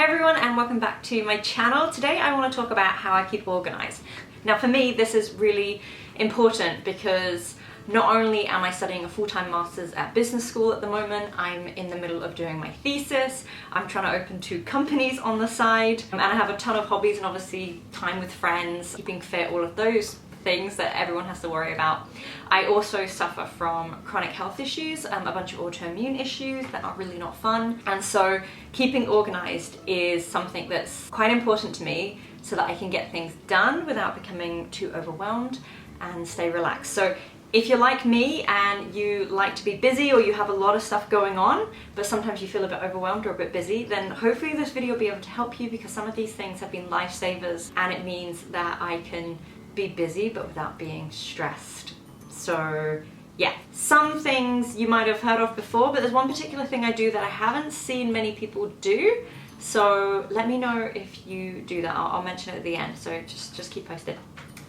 everyone, and welcome back to my channel. Today I want to talk about how I keep organized. Now for me this is really important because not only am I studying a full-time master's at business school at the moment, I'm in the middle of doing my thesis, I'm trying to open 2 companies on the side, and I have a ton of hobbies and obviously time with friends, keeping fit, all of those things that everyone has to worry about. I also suffer from chronic health issues, a bunch of autoimmune issues that are really not fun, and so keeping organized is something that's quite important to me so that I can get things done without becoming too overwhelmed and stay relaxed. So if you're like me and you like to be busy or you have a lot of stuff going on, but sometimes you feel a bit overwhelmed or a bit busy, then hopefully this video will be able to help you, because some of these things have been lifesavers and it means that I can be busy but without being stressed. So yeah, some things you might have heard of before, but there's one particular thing I do that I haven't seen many people do. So let me know if you do that. I'll mention it at the end, so just keep posted.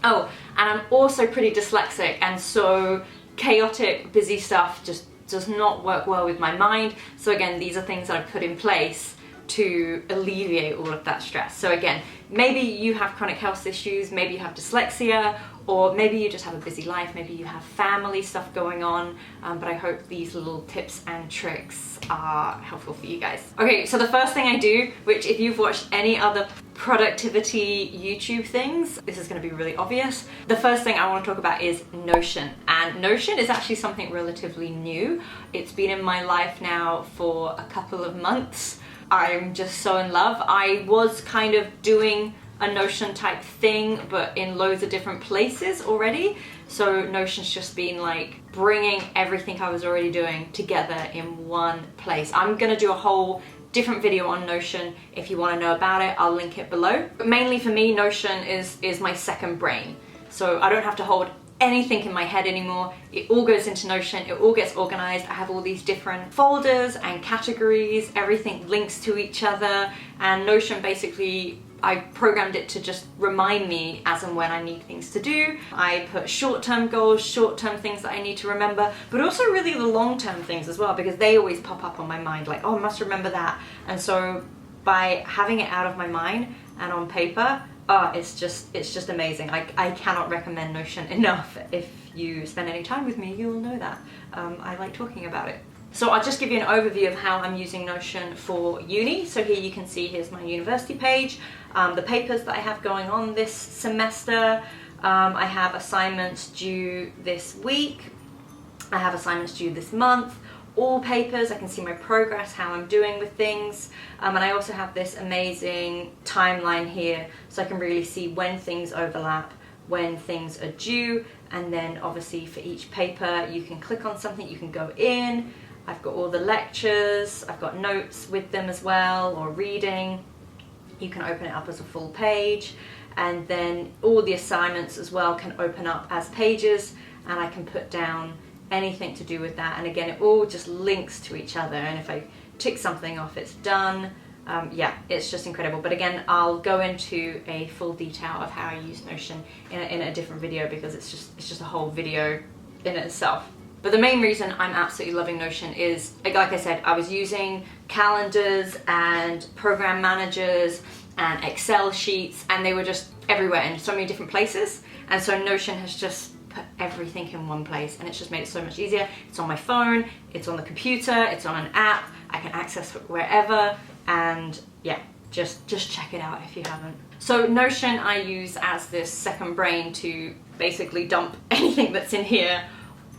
Oh, and I'm also pretty dyslexic, and so chaotic, busy stuff just does not work well with my mind. So again, these are things that I've put in place to alleviate all of that stress. So again, maybe you have chronic health issues, maybe you have dyslexia, or maybe you just have a busy life, maybe you have family stuff going on, but I hope these little tips and tricks are helpful for you guys. Okay, so the first thing I do, which if you've watched any other productivity YouTube things, this is going to be really obvious. The first thing I want to talk about is Notion, and Notion is actually something relatively new. It's been in my life now for a couple of months. I'm just so in love. I was kind of doing a Notion type thing, but in loads of different places already. So Notion's just been like bringing everything I was already doing together in one place. I'm gonna do a whole different video on Notion. If you want to know about it, I'll link it below. But mainly for me, Notion is my second brain. So I don't have to hold anything in my head anymore. It all goes into Notion, it all gets organized. I have all these different folders and categories, everything links to each other, and Notion basically, I programmed it to just remind me as and when I need things to do. I put short-term goals, short-term things that I need to remember, but also really the long-term things as well, because they always pop up on my mind, like, oh, I must remember that. And so by having it out of my mind and on paper, it's just amazing. I cannot recommend Notion enough. If you spend any time with me, you'll know that. I like talking about it. So I'll just give you an overview of how I'm using Notion for uni. So here you can see, here's my university page, the papers that I have going on this semester. I have assignments due this week. I have assignments due this month. All papers, I can see my progress, how I'm doing with things, and I also have this amazing timeline here, so I can really see when things overlap, when things are due, and then obviously for each paper you can click on something, you can go in. I've got all the lectures, I've got notes with them as well, or reading. You can open it up as a full page, and then all the assignments as well can open up as pages, and I can put down anything to do with that, and again it all just links to each other, and if I tick something off, it's done. Yeah, it's just incredible. But again, I'll go into a full detail of how I use Notion in a different video, because it's just a whole video in itself. But the main reason I'm absolutely loving Notion is, like I said, I was using calendars and program managers and Excel sheets, and they were just everywhere in so many different places, and so Notion has just put everything in one place, and it's just made it so much easier. It's on my phone, it's on the computer, it's on an app, I can access it wherever, and yeah, just check it out if you haven't. So Notion I use as this second brain to basically dump anything that's in here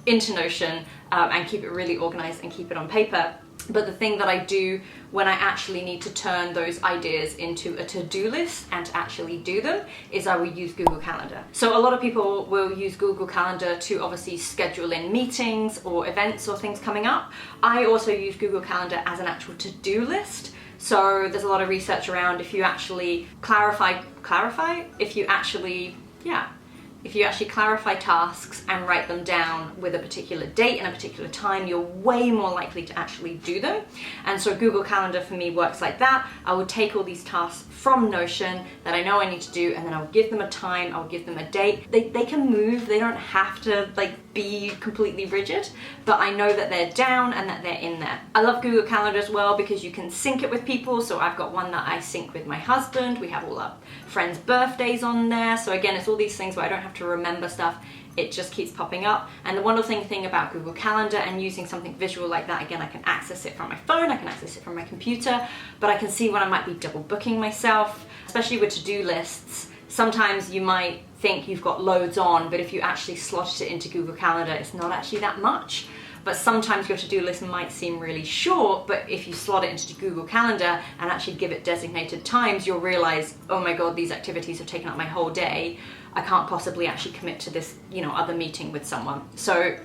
into Notion and keep it really organized and keep it on paper. But the thing that I do when I actually need to turn those ideas into a to-do list and to actually do them is I will use Google Calendar. So a lot of people will use Google Calendar to obviously schedule in meetings or events or things coming up. I also use Google Calendar as an actual to-do list. So there's a lot of research around if you actually clarify, if you actually, yeah, if you actually clarify tasks and write them down with a particular date and a particular time, you're way more likely to actually do them. And so Google Calendar for me works like that. I would take all these tasks from Notion that I know I need to do, and then I'll give them a time, I'll give them a date. They can move, they don't have to like be completely rigid, but I know that they're down and that they're in there. I love Google Calendar as well because you can sync it with people. So I've got one that I sync with my husband. We have all our friends' birthdays on there. So again, it's all these things where I don't have to remember stuff. It just keeps popping up. And the wonderful thing about Google Calendar and using something visual like that, again, I can access it from my phone, I can access it from my computer, but I can see when I might be double booking myself, especially with to-do lists. Sometimes you might think you've got loads on, but if you actually slotted it into Google Calendar, it's not actually that much. But sometimes your to-do list might seem really short, but if you slot it into Google Calendar and actually give it designated times, you'll realize, oh my God, these activities have taken up my whole day. I can't possibly actually commit to this, other meeting with someone. So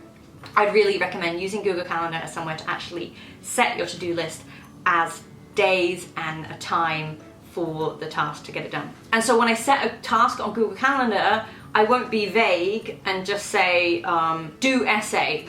I'd really recommend using Google Calendar as somewhere to actually set your to-do list as days and a time for the task to get it done. And so when I set a task on Google Calendar, I won't be vague and just say, do essay.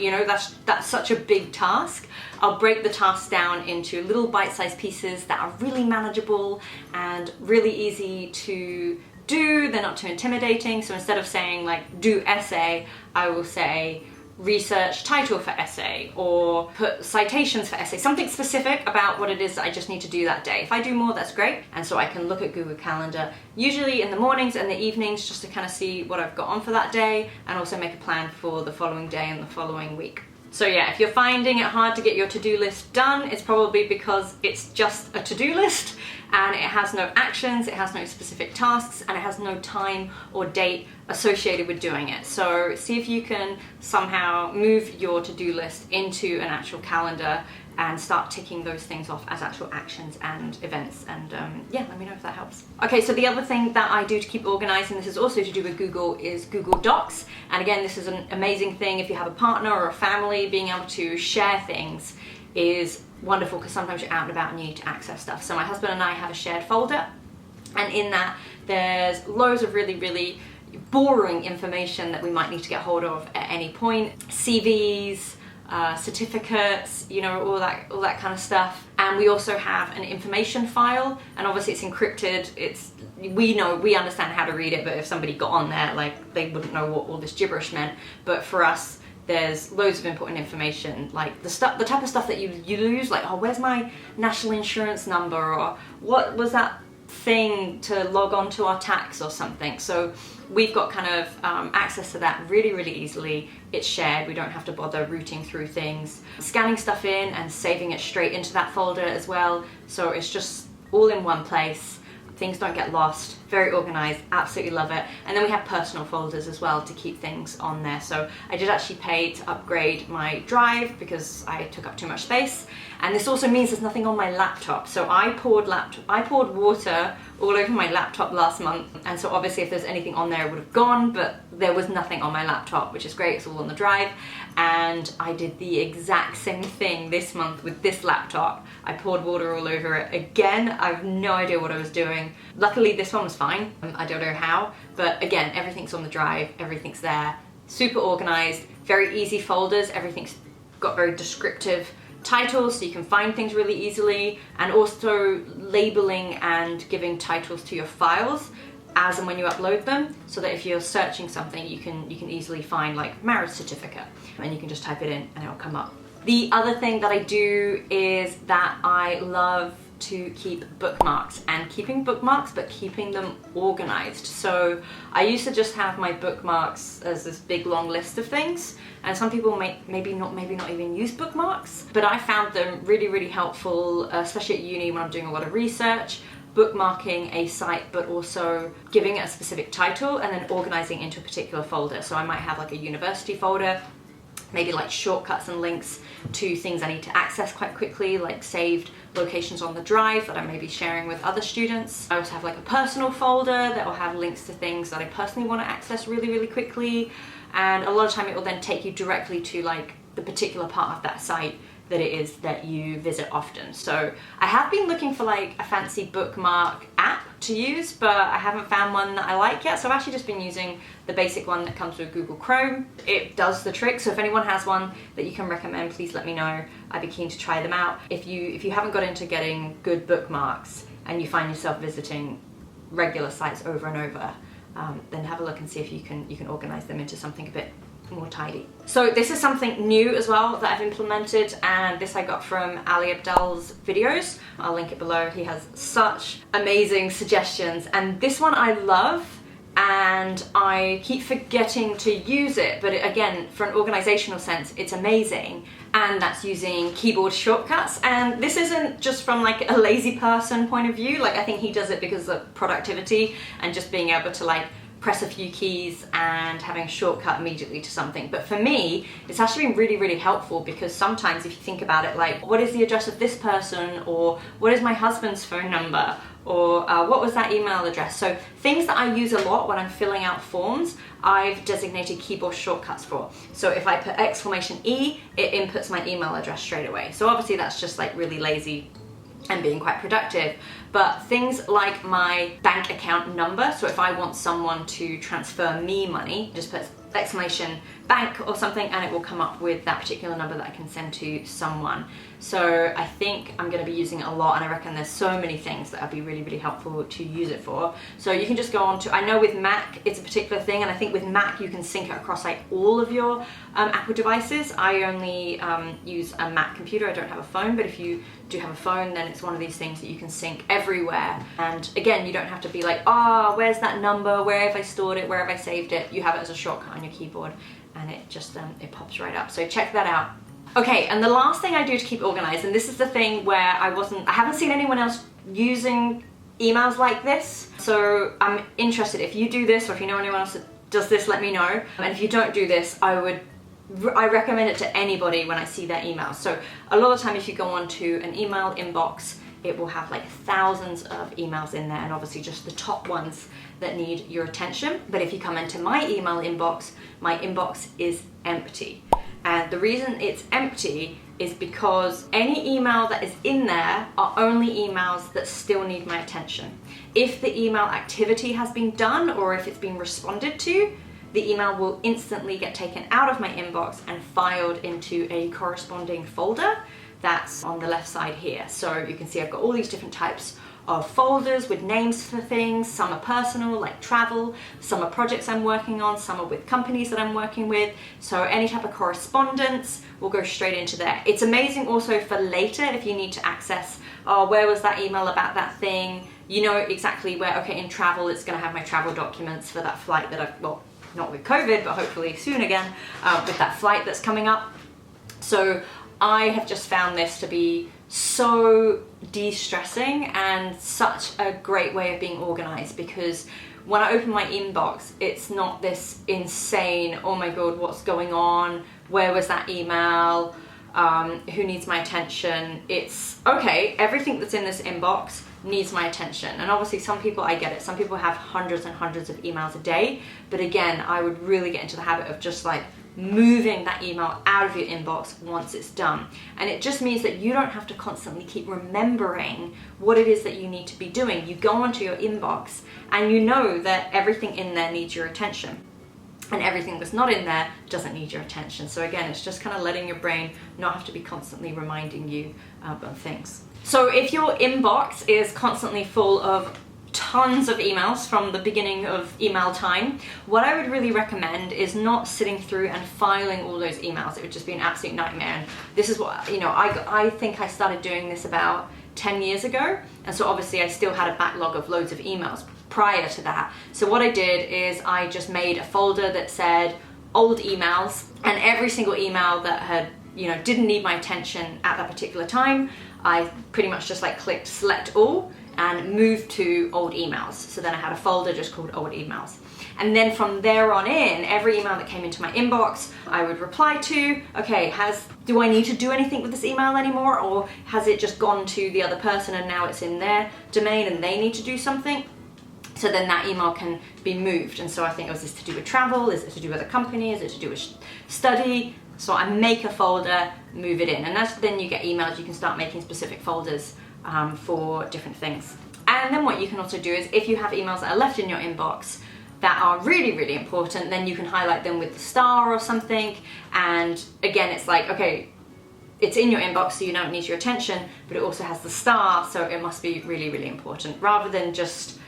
That's such a big task. I'll break the task down into little bite-sized pieces that are really manageable and really easy to do. They're not too intimidating. So instead of saying like, do essay, I will say, research title for essay, or put citations for essay, something specific about what it is that I just need to do that day. If I do more, that's great. And so I can look at Google Calendar, usually in the mornings and the evenings, just to kind of see what I've got on for that day, and also make a plan for the following day and the following week. So yeah, if you're finding it hard to get your to-do list done, it's probably because it's just a to-do list and it has no actions, it has no specific tasks, and it has no time or date associated with doing it. So see if you can somehow move your to-do list into an actual calendar and start ticking those things off as actual actions and events. And yeah, let me know if that helps. Okay, so the other thing that I do to keep organized, and this is also to do with Google, is Google Docs. And again, this is an amazing thing if you have a partner or a family. Being able to share things is wonderful because sometimes you're out and about and you need to access stuff. So my husband and I have a shared folder, and in that there's loads of really, really boring information that we might need to get hold of at any point. CVs, certificates, all that kind of stuff. And we also have an information file, and obviously it's encrypted. We understand how to read it, but if somebody got on there, like, they wouldn't know what all this gibberish meant. But for us, there's loads of important information, like the type of stuff that you lose, like, oh, where's my national insurance number, or what was that thing to log on to our tax or something. So we've got kind of access to that really, really easily. It's shared. We don't have to bother rooting through things, scanning stuff in and saving it straight into that folder as well. So it's just all in one place. Things don't get lost. Very organized, absolutely love it. And then we have personal folders as well to keep things on there. So I did actually pay to upgrade my drive because I took up too much space. And this also means there's nothing on my laptop. So I poured water all over my laptop last month. And so obviously if there's anything on there, it would have gone, but there was nothing on my laptop, which is great. It's all on the drive. And I did the exact same thing this month with this laptop. I poured water all over it again. I have no idea what I was doing. Luckily this one was fine. I don't know how, but again, everything's on the drive, everything's there, super organized, very easy folders. Everything's got very descriptive titles so you can find things really easily, and also labeling and giving titles to your files as and when you upload them, so that if you're searching something, you can easily find, like, marriage certificate, and you can just type it in and it'll come up. The other thing that I do is that I love to keep bookmarks, and keeping bookmarks, but keeping them organized. So I used to just have my bookmarks as this big long list of things, and some people maybe not even use bookmarks, but I found them really, really helpful, especially at uni when I'm doing a lot of research. Bookmarking a site, but also giving it a specific title and then organizing into a particular folder. So I might have like a university folder, maybe like shortcuts and links to things I need to access quite quickly, like saved locations on the drive that I may be sharing with other students. I also have like a personal folder that will have links to things that I personally want to access really, really quickly. And a lot of time it will then take you directly to like the particular part of that site that it is that you visit often. So I have been looking for like a fancy bookmark app to use, but I haven't found one that I like yet. So I've actually just been using the basic one that comes with Google Chrome. It does the trick. So if anyone has one that you can recommend, please let me know. I'd be keen to try them out. If you haven't got into getting good bookmarks and you find yourself visiting regular sites over and over, then have a look and see if you can organize them into something a bit more tidy. So this is something new as well that I've implemented, and this I got from Ali Abdal's videos. I'll link it below. He has such amazing suggestions, and this one I love, and I keep forgetting to use it, but again, for an organizational sense, it's amazing. And that's using keyboard shortcuts. And this isn't just from like a lazy person point of view. Like, I think he does it because of productivity and just being able to like press a few keys and having a shortcut immediately to something. But for me, it's actually been really, really helpful, because sometimes if you think about it, like, what is the address of this person, or what is my husband's phone number, or what was that email address? So things that I use a lot when I'm filling out forms, I've designated keyboard shortcuts for. So if I put !E, it inputs my email address straight away. So obviously that's just like really lazy and being quite productive. But things like my bank account number, so if I want someone to transfer me money, just put !bank or something, and it will come up with that particular number that I can send to someone. So I think I'm going to be using it a lot, and I reckon there's so many things that would be really, really helpful to use it for. So you can just go on to, I know with Mac it's a particular thing, and I think with Mac you can sync it across like all of your Apple devices. I only use a Mac computer, I don't have a phone, but if you do have a phone, then it's one of these things that you can sync everywhere. And again, you don't have to be like, oh, where's that number, where have I stored it, where have I saved it? You have it as a shortcut on your keyboard, and it just it pops right up. So check that out. Okay, and the last thing I do to keep organized, and this is the thing where I haven't seen anyone else using emails like this, so I'm interested. If you do this, or if you know anyone else that does this, let me know. And if you don't do this, I recommend it to anybody when I see their emails. So a lot of the time, if you go onto an email inbox, it will have like thousands of emails in there, and obviously just the top ones that need your attention. But if you come into my email inbox, my inbox is empty. And the reason it's empty is because any email that is in there are only emails that still need my attention. If the email activity has been done, or if it's been responded to, the email will instantly get taken out of my inbox and filed into a corresponding folder that's on the left side here. So you can see I've got all these different types of folders with names for things. Some are personal, like travel, some are projects I'm working on, some are with companies that I'm working with. So any type of correspondence will go straight into there. It's amazing also for later if you need to access, oh, where was that email about that thing? You know exactly where, okay, in travel, it's gonna have my travel documents for that flight that I've, well, not with COVID, but hopefully soon again, with that flight that's coming up. So I have just found this to be so de-stressing and such a great way of being organized, because when I open my inbox, it's not this insane, oh my god, what's going on, where was that email, who needs my attention. It's okay, everything that's in this inbox needs my attention. And obviously some people, I get it, some people have hundreds and hundreds of emails a day, but again, I would really get into the habit of just like moving that email out of your inbox once it's done. And it just means that you don't have to constantly keep remembering what it is that you need to be doing. You go onto your inbox and you know that everything in there needs your attention, and everything that's not in there doesn't need your attention. So again, it's just kind of letting your brain not have to be constantly reminding you of things. So if your inbox is constantly full of tons of emails from the beginning of email time, what I would really recommend is not sitting through and filing all those emails. It would just be an absolute nightmare. And this is what, you know, I think I started doing this about 10 years ago. And so obviously I still had a backlog of loads of emails prior to that. So what I did is I just made a folder that said old emails, and every single email that had, you know, didn't need my attention at that particular time, I pretty much just like clicked select all and moved to old emails. So then I had a folder just called old emails. And then from there on in, every email that came into my inbox, I would reply to, okay, do I need to do anything with this email anymore? Or has it just gone to the other person and now it's in their domain and they need to do something? So then that email can be moved. And so I think, oh, is this to do with travel? Is it to do with a company? Is it to do with study? So I make a folder, move it in. And then you get emails, you can start making specific folders for different things. And then what you can also do is, if you have emails that are left in your inbox that are really, really important, then you can highlight them with the star or something. And again, it's like, okay, it's in your inbox, so you know it needs your attention, but it also has the star, so it must be really, really important, rather than just,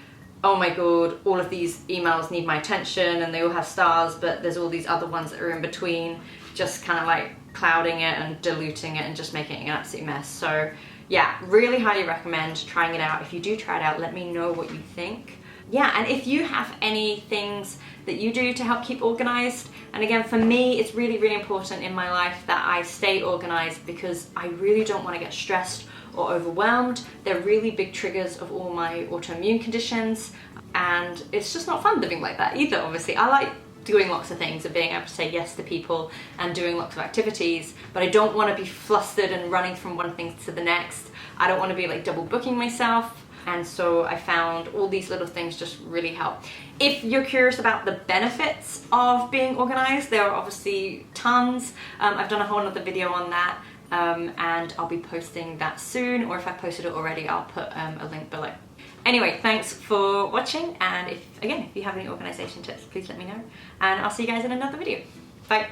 oh my god, all of these emails need my attention and they all have stars, but there's all these other ones that are in between, just kind of like clouding it and diluting it and just making it an absolute mess. So yeah, really highly recommend trying it out. If you do try it out, let me know what you think. Yeah, and if you have any things that you do to help keep organized, and again, for me, it's really, really important in my life that I stay organized, because I really don't want to get stressed or overwhelmed. They're really big triggers of all my autoimmune conditions, and it's just not fun living like that either, obviously. I like doing lots of things and being able to say yes to people and doing lots of activities, but I don't want to be flustered and running from one thing to the next. I don't want to be like double booking myself. And so I found all these little things just really help. If you're curious about the benefits of being organized, there are obviously tons. I've done a whole other video on that, and I'll be posting that soon, or if I posted it already, I'll put a link below. Anyway, thanks for watching, and if you have any organization tips, please let me know, and I'll see you guys in another video. Bye.